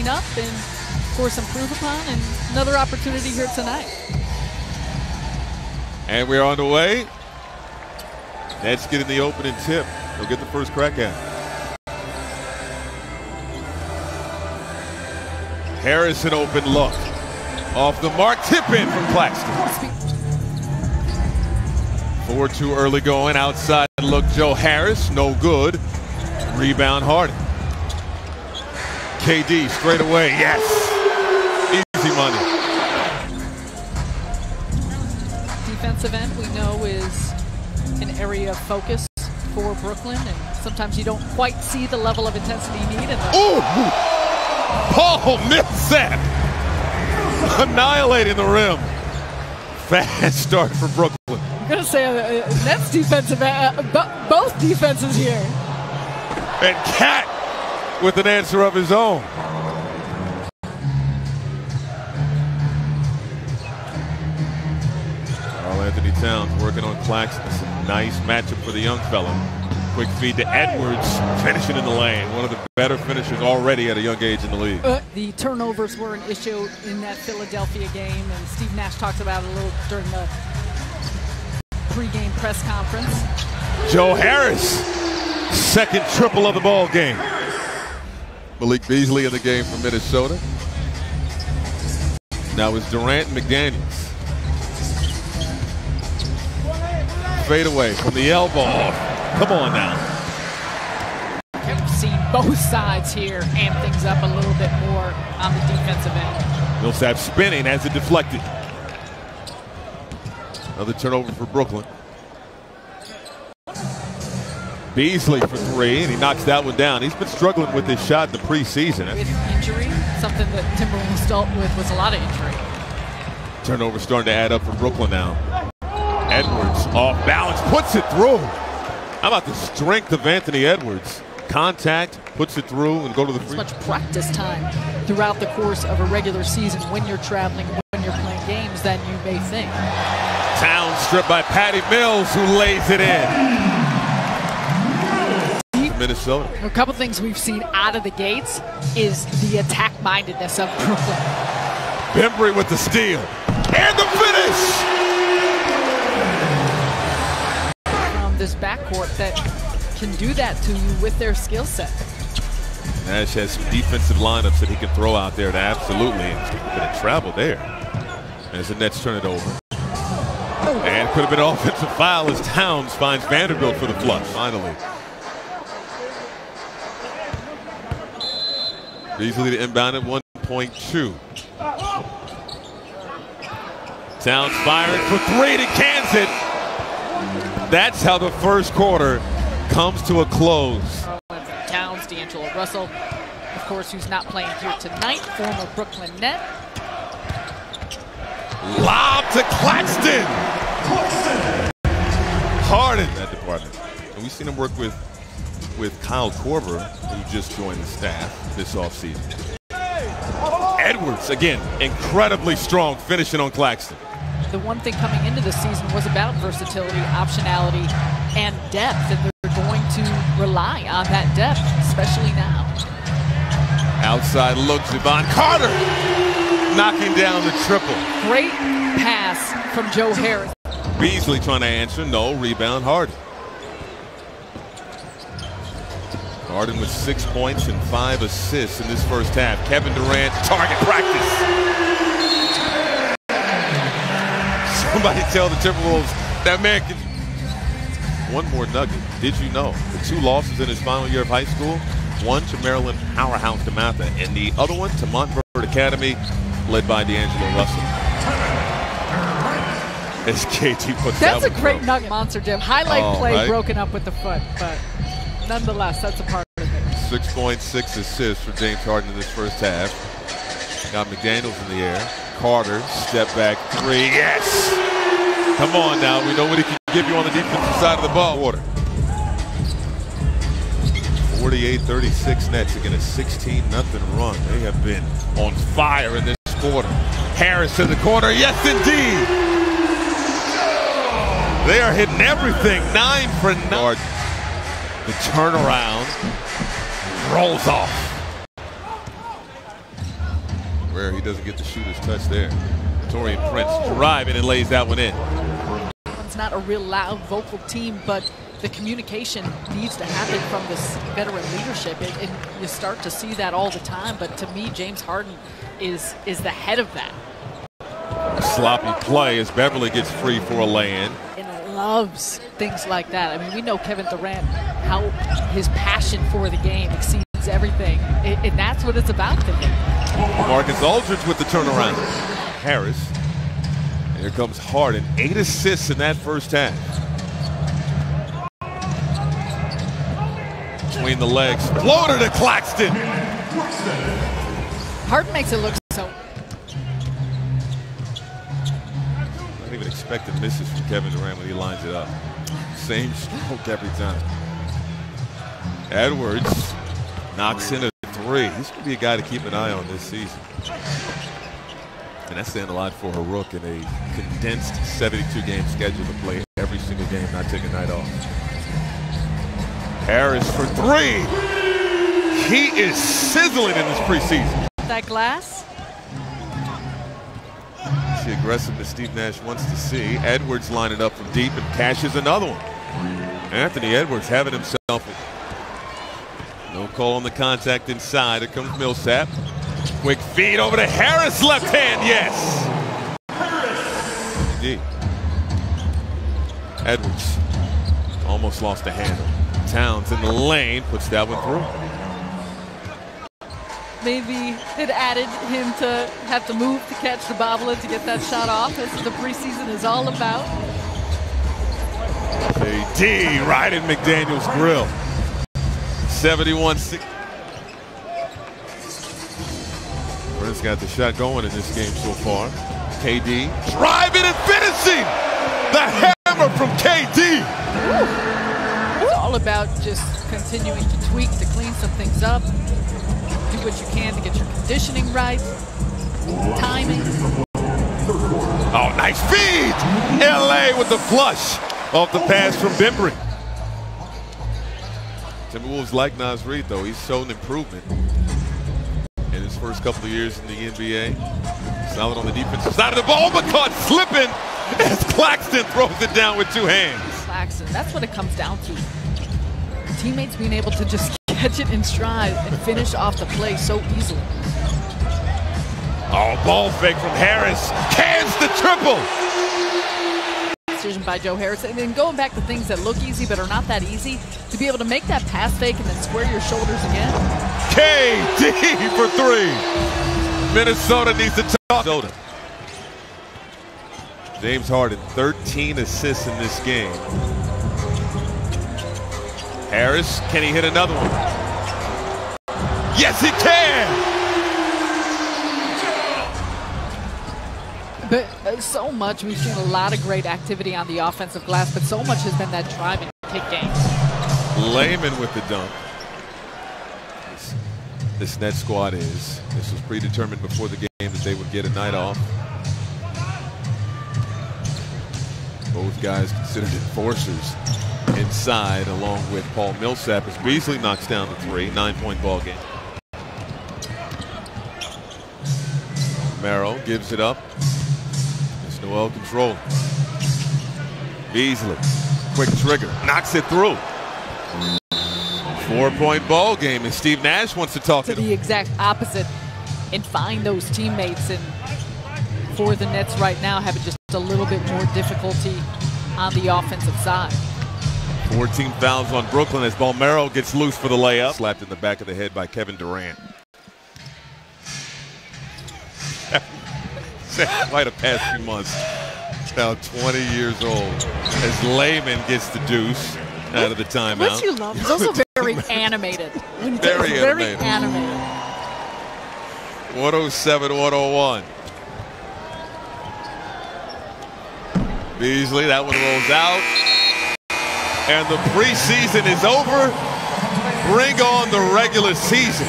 clean up and, of course, improve upon, and another opportunity here tonight. And we're on the way. Nets getting the opening tip. They'll get the first crack at it. Harris an open look. Off the mark, tip in from Claxton. 4-2 early going, outside look Joe Harris, no good. Rebound Harden. KD straight away, yes. Easy money. Defensive end we know is an area of focus for Brooklyn, and sometimes you don't quite see the level of intensity you need. Ooh! Paul Millsap annihilating the rim. Fast start for Brooklyn. I'm going to say Nets defensive, both defenses here. And Cat with an answer of his own. Karl-Anthony Towns working on Claxton. It's a nice matchup for the young fella. Quick feed to Edwards, finishing in the lane. One of the better finishers already at a young age in the league. The turnovers were an issue in that Philadelphia game, and Steve Nash talked about it a little during the pregame press conference. Joe Harris, second triple of the ball game. Malik Beasley in the game for Minnesota. Now it's Durant and McDaniels. Fade away from the elbow. Come on now. We've seen both sides here amp things up a little bit more on the defensive end. Millsap spinning as it deflected. Another turnover for Brooklyn. Beasley for three, and he knocks that one down. He's been struggling with this shot in the preseason. With injury, something that Timberwolves dealt with was a lot of injury. Turnover starting to add up for Brooklyn now. Edwards off balance, puts it through. How about the strength of Anthony Edwards? Contact, puts it through, and go to the free. As much practice time throughout the course of a regular season when you're traveling, when you're playing games, than you may think. Towns stripped by Patty Mills, who lays it in. Minnesota. A couple things we've seen out of the gates is the attack-mindedness of Brooklyn. Bembry with the steal. And the finish! This backcourt that can do that to you with their skill set. Nash has some defensive lineups that he can throw out there to absolutely, and a bit of travel there as the Nets turn it over. And could have been an offensive foul as Towns finds Vanderbilt for the flush, finally. Beasley to inbound at 1.2. Towns firing for three to Kansas. That's how the first quarter comes to a close. Towns, D'Angelo Russell, of course, who's not playing here tonight, former Brooklyn Net. Lob to Claxton. Harden, that department. And we've seen him work with Kyle Korver, who just joined the staff this offseason. Edwards, again, incredibly strong, finishing on Claxton. The one thing coming into the season was about versatility, optionality, and depth, and they're going to rely on that depth, especially now. Outside look, Javon Carter knocking down the triple. Great pass from Joe Harris. Beasley trying to answer, no, rebound Harden. Harden with 6 points and 5 assists in this first half. Kevin Durant, target practice. Somebody tell the Timberwolves that man can. One more nugget. Did you know the 2 losses in his final year of high school? One to Maryland powerhouse DeMatha, and the other one to Montverde Academy, led by D'Angelo Russell. As KT puts that's that a great through. nugget. Monster Dim. Highlight play right? Broken up with the foot, but nonetheless, that's a part of it. 6.6 assists for James Harden in this first half. Got McDaniels in the air. Carter, step back 3, yes! Come on now, we know what he can give you on the defensive side of the ball. 48-36 Nets against a 16-0 run. They have been on fire in this quarter. Harris in the corner, yes indeed! They are hitting everything, 9 for 9. The turnaround rolls off. Rare he doesn't get the shooter's touch there. Torian Prince driving and lays that one in. It's not a real loud vocal team, but the communication needs to happen from this veteran leadership, and you start to see that all the time. But to me, James Harden is the head of that. Sloppy play as Beverly gets free for a lay-in. And loves things like that. I mean, we know Kevin Durant, how his passion for the game exceeds everything, and that's what it's about to him. Marcus Aldridge with the turnaround. Harris. And here comes Harden. 8 assists in that first half. Between the legs. Floater to Claxton. Harden makes it look so. Not even expecting misses from Kevin Durant when he lines it up. Same stroke every time. Edwards knocks in a 3. He's going to be a guy to keep an eye on this season. And that's saying a lot for Haruk in a condensed 72-game schedule to play every single game, not take a night off. Harris for 3. He is sizzling in this preseason. That glass. That's the aggressiveness Steve Nash wants to see. Edwards lining up from deep and cashes another one. Anthony Edwards having himself. No call on the contact inside. Here comes Millsap. Quick feed over to Harris, left hand, yes. Indeed. Edwards almost lost the handle. Towns in the lane, puts that one through. Maybe it added him to have to move to catch the bobbler to get that shot off. This is the preseason is all about. JD right in McDaniel's grill. 71-6. Prince got the shot going in this game so far. KD driving and finishing. The hammer from KD. It's all about just continuing to tweak, to clean some things up. Do what you can to get your conditioning right. Timing. Oh, nice feed. LA with the flush off the pass from Bembry. Timberwolves like Naz Reid, though. He's shown improvement in his first couple of years in the NBA. Solid on the defensive side of the ball, but caught slipping as Claxton throws it down with 2 hands. Claxton, that's what it comes down to. Teammates being able to just catch it in stride and finish off the play so easily. Oh, ball fake from Harris. Cans the triple. Decision by Joe Harris. And then going back to things that look easy but are not that easy, to be able to make that pass fake and then square your shoulders again. KD for 3. Minnesota needs to talk. James Harden, 13 assists in this game. Harris, can he hit another one? Yes, he can! But so much, we've seen a lot of great activity on the offensive glass, but so much has been that drive and kick game. Layman with the dunk. This Nets squad is. This was predetermined before the game that they would get a night off. Both guys considered enforcers inside, along with Paul Millsap, as Beasley knocks down the 3. 9-point ball game. Merrill gives it up. It's Noel control. Beasley, quick trigger, knocks it through. 4-point ball game, and Steve Nash wants to talk to the exact opposite and find those teammates. And for the Nets right now, having just a little bit more difficulty on the offensive side. 14 fouls on Brooklyn as Balmero gets loose for the layup. Slapped in the back of the head by Kevin Durant. Quite a past few months. Now 20 years old as Layman gets the deuce out of the timeout. What you love, he's also very animated. Very animated. 107-101. Beasley, that one rolls out. And the preseason is over. Bring on the regular season.